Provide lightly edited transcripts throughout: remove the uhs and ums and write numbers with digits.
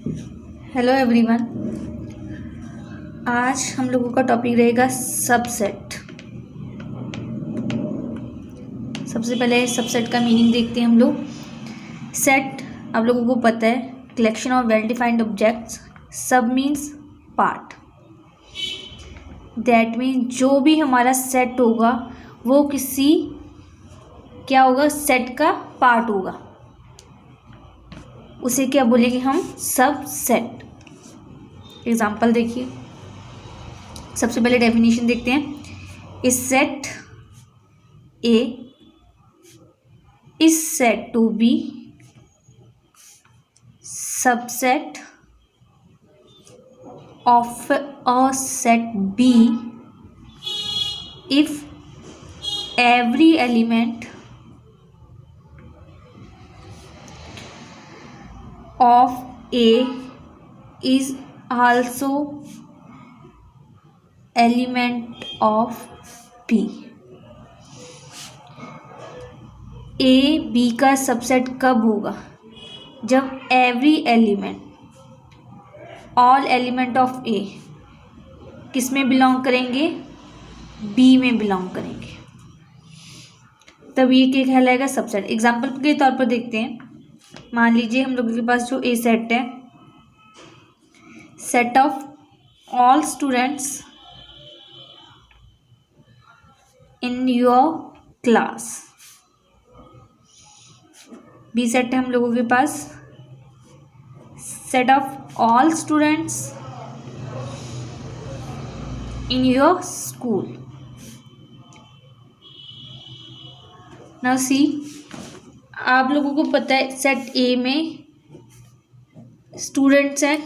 Hello everyone. आज हम लोगों का टॉपिक रहेगा सबसेट। सबसे पहले सबसेट का मीनिंग देखते हैं हम लोग। सेट आप लोगों को पता है, collection of well defined objects. सब मीन्स पार्ट। दैट मीन्स जो भी हमारा सेट होगा वो किसी क्या होगा, सेट का पार्ट होगा। उसे क्या बोलेंगे हम, सबसेट। एग्जाम्पल देखिए, सबसे पहले डेफिनेशन देखते हैं। इस set A is said to be subset of a set B if every element of A is also element of B। A B का सबसेट कब होगा, जब every element, all element of A किस में belong करेंगे, B में belong करेंगे, तब ये क्या कहलाएगा, सबसेट। एग्जाम्पल के तौर पर देखते हैं। मान लीजिए हम लोगों के पास जो ए सेट है, set of all students in your class. B set है हम लोगों के पास, set of all students in your school. Now C, आप लोगों को पता है सेट ए में स्टूडेंट्स हैं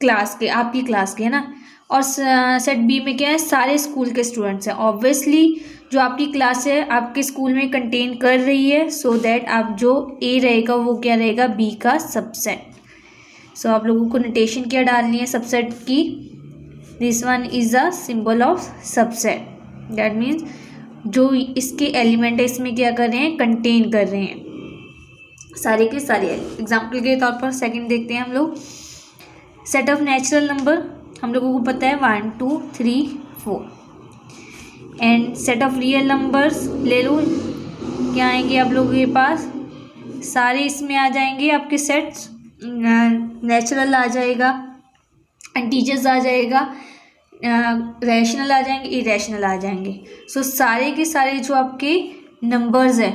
क्लास के, आपकी क्लास के, है ना। और सेट बी में क्या है, सारे स्कूल के स्टूडेंट्स हैं। ऑब्वियसली जो आपकी क्लास है आपके स्कूल में कंटेन कर रही है, सो दैट आप जो ए रहेगा वो क्या रहेगा, बी का सबसेट। सो आप लोगों को नोटेशन क्या डालनी है सबसेट की, this one is a symbol of subset. That means जो इसके एलिमेंट है इसमें क्या कर रहे हैं, कंटेन कर रहे हैं सारे के सारे। एग्जाम्पल के तौर पर सेकंड देखते हैं हम लोग। सेट ऑफ नेचुरल नंबर हम लोगों को पता है 1 2 3 4। And set of real numbers ले लो, क्या आएंगे आप लोगों के पास, सारे इसमें आ जाएंगे आपके सेट्स। नेचुरल आ जाएगा, इंटीजर्स आ जाएगा, रैशनल आ जाएंगे, इरेशनल आ जाएंगे। सो सारे के सारे जो आपके नंबर्स है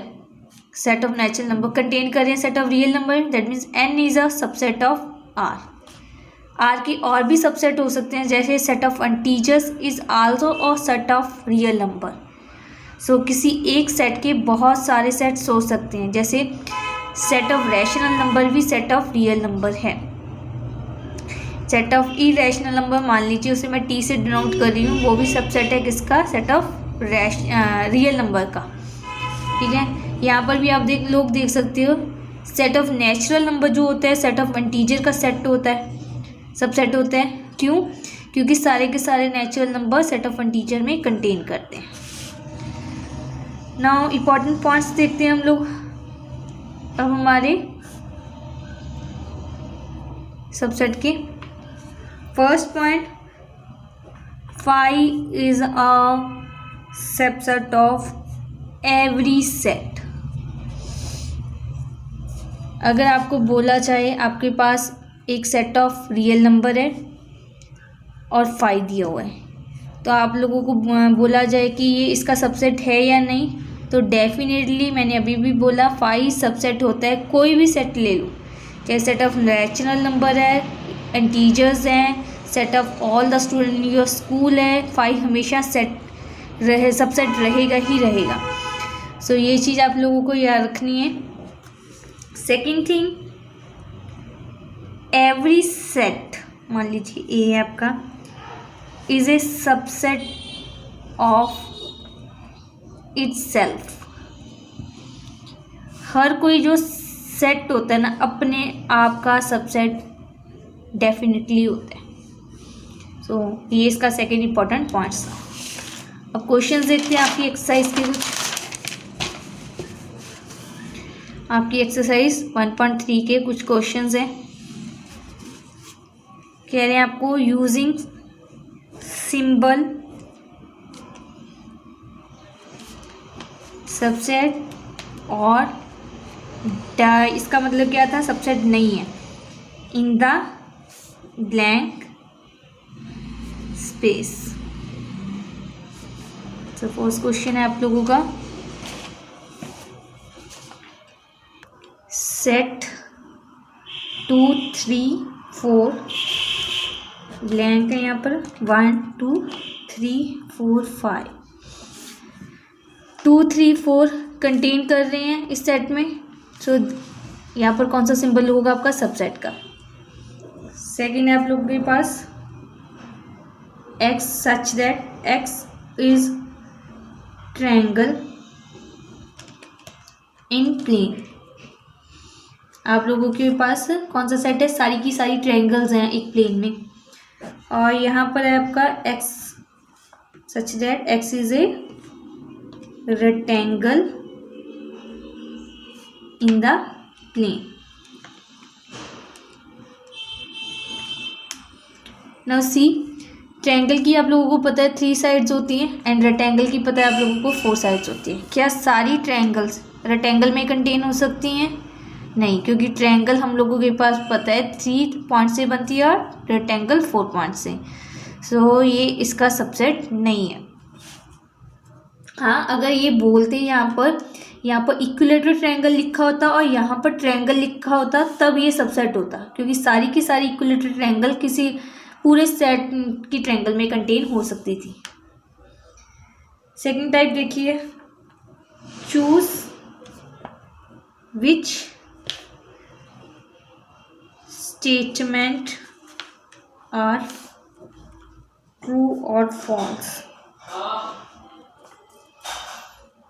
set of natural number contain कर रहे हैं set of real number. That means N is a subset of R. R की और भी सबसेट हो सकते हैं, जैसे set of integers is also a set of real number. So किसी एक सेट के बहुत सारे सेट्स हो सकते हैं, जैसे सेट ऑफ रैशनल नंबर भी सेट ऑफ रियल नंबर है। सेट ऑफ इरेशनल नंबर मान लीजिए उसे मैं टी से डिनोट कर रही हूँ, वो भी सबसेट है किसका, सेट ऑफ रियल नंबर का। ठीक है, यहाँ पर भी आप लोग देख सकते हो सेट ऑफ नेचुरल नंबर जो होता है सेट ऑफ इंटीजर का सेट होता है, सबसेट होता है। क्यों, क्योंकि सारे के सारे natural number set of integer में कंटेन करते हैं। नाउ इंपॉर्टेंट पॉइंट्स देखते हैं हम लोग। अब हमारे सबसेट के first point, five is a subset of every set. अगर आपको बोला जाए आपके पास एक सेट ऑफ रियल नंबर है और 5 दिया हुआ है, तो आप लोगों को बोला जाए कि ये इसका सबसेट है या नहीं, तो डेफिनेटली मैंने अभी भी बोला 5 सबसेट होता है। कोई भी सेट ले लो, चाहे सेट ऑफ नेचुरल नंबर है, इंटीजर्स हैं, set of all the student in your school है, 5 हमेशा सबसेट रहेगा ही रहेगा। सो ये चीज़ आप लोगों को याद रखनी है। सेकेंड थिंग, एवरी सेट, मान लीजिए ए है आपका, is A subset of itself. हर कोई जो सेट होता है ना अपने आप का सबसेट डेफिनेटली होता है। सो ये इसका सेकेंड इंपॉर्टेंट पॉइंट्स था। अब क्वेश्चंस देखते हैं आपकी एक्सरसाइज के कुछ। आपकी एक्सरसाइज 1.3 के कुछ क्वेश्चंस हैं। कह रहे हैं आपको यूजिंग सिंबल सबसेट और इसका मतलब क्या था, सबसेट नहीं है, इन द ब्लैंक स्पेस। तो फर्स्ट क्वेश्चन है आप लोगों का, सेट 2 3 4 ब्लैंक है यहाँ पर 1 2 3 4 5 2 3 4 कंटेन कर रहे हैं इस सेट में। सो यहाँ पर कौन सा सिंबल होगा आपका, सबसेट का। सेकेंड है आप लोगों के पास x such that x is triangle in plane. आप लोगों के पास कौन सा सेट है, सारी की सारी ट्रायंगल्स हैं एक प्लेन में, और यहाँ पर है आपका x such that x is a rectangle in the plane. Now see, triangle की आप लोगों को पता है 3 साइड्स होती हैं एंड रेक्टेंगल की पता है आप लोगों को 4 साइड्स होती हैं। क्या सारी ट्रायंगल्स रेक्टेंगल में कंटेन हो सकती हैं? नहीं, क्योंकि ट्रायंगल हम लोगों के पास पता है 3 पॉइंट से बनती है और रेक्टेंगल 4 पॉइंट से। सो ये इसका सबसेट नहीं है। हाँ, अगर ये बोलते हैं यहाँ पर इक्विलेटरल ट्रायंगल लिखा होता और यहाँ पर ट्रायंगल लिखा होता तब ये सबसेट होता, क्योंकि सारी की सारी इक्विलेटरल ट्रायंगल किसी पूरे सेट की ट्रायंगल में कंटेन हो सकती थी। सेकंड टाइप देखिए, choose which statement are true और फॉल्स।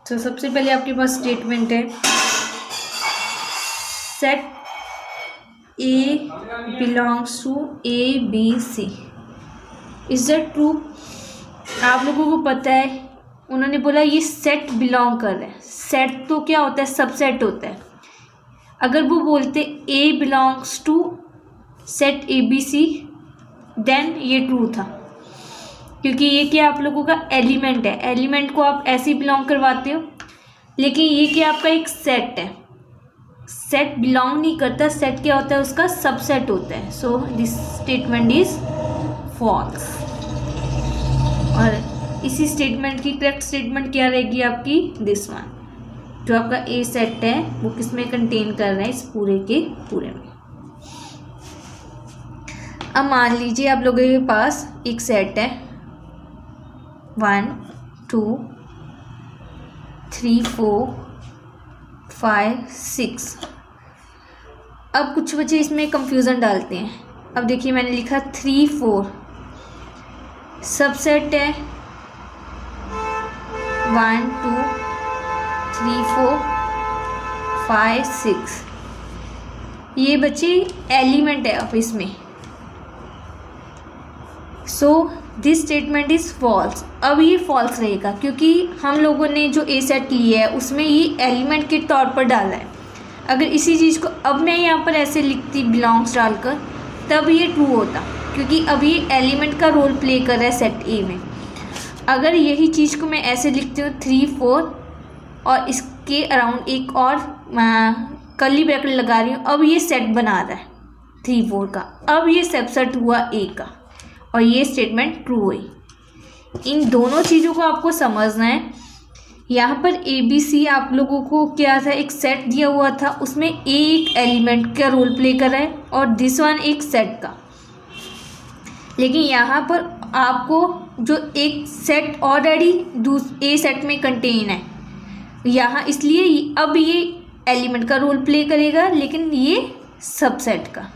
तो सबसे पहले आपके पास स्टेटमेंट है, set A belongs to A B C, is that true. आप लोगों को पता है, उन्होंने बोला ये सेट बिलोंग कर रहा है। सेट तो क्या होता है, सबसेट होता है। अगर वो बोलते A belongs to set A B C, then ये ट्रू था, क्योंकि ये क्या आप लोगों का एलिमेंट है। एलिमेंट को आप ऐसे बिलोंग करवाते हो, लेकिन ये क्या आपका एक सेट है। सेट बिलोंग नहीं करता, सेट क्या होता है, उसका सबसेट होता है। So this statement is false. और इसी स्टेटमेंट की करेक्ट स्टेटमेंट क्या रहेगी आपकी, दिस वन। जो आपका ए सेट है वो किस में कंटेन कर रहा है, इस पूरे के पूरे में। अब मान लीजिए आप लोगों के पास एक सेट है 1 2 3 4 5 6। अब कुछ बच्चे इसमें कंफ्यूजन डालते हैं। अब देखिए मैंने लिखा 3 4 सबसेट है 1 2 3 4 5 6। ये बच्चे एलिमेंट है अब इसमें। So this statement is false. अब ये फॉल्स रहेगा, क्योंकि हम लोगों ने जो ए सेट लिया है उसमें ये एलिमेंट के तौर पर डाला है। अगर इसी चीज़ को अब मैं यहाँ पर ऐसे लिखती बिलोंग्स डालकर, तब ये ट्रू होता, क्योंकि अब ये एलिमेंट का रोल प्ले कर रहा है सेट ए में। अगर यही चीज़ को मैं ऐसे लिखती हूँ 3 4 और इसके अराउंड एक और कर्ली ब्रैकेट लगा रही हूँ, अब ये सेट बना रहा है 3 4 का। अब ये सबसेट हुआ ए का और ये स्टेटमेंट ट्रू हुई। इन दोनों चीज़ों को आपको समझना है। यहाँ पर ए बी सी आप लोगों को क्या था, एक सेट दिया हुआ था, उसमें ए एक एलिमेंट का रोल प्ले कर रहा है और दिस वन एक सेट का। लेकिन यहाँ पर आपको जो एक सेट ऑलरेडी ए सेट में कंटेन है यहाँ, इसलिए अब ये एलिमेंट का रोल प्ले करेगा, लेकिन ये सबसेट का।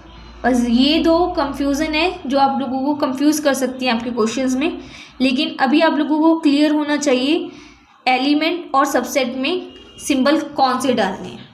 बस ये दो कंफ्यूजन है जो आप लोगों को कंफ्यूज कर सकती हैं आपके क्वेश्चंस में। लेकिन अभी आप लोगों को क्लियर होना चाहिए एलिमेंट और सबसेट में सिंबल कौन से डालने हैं।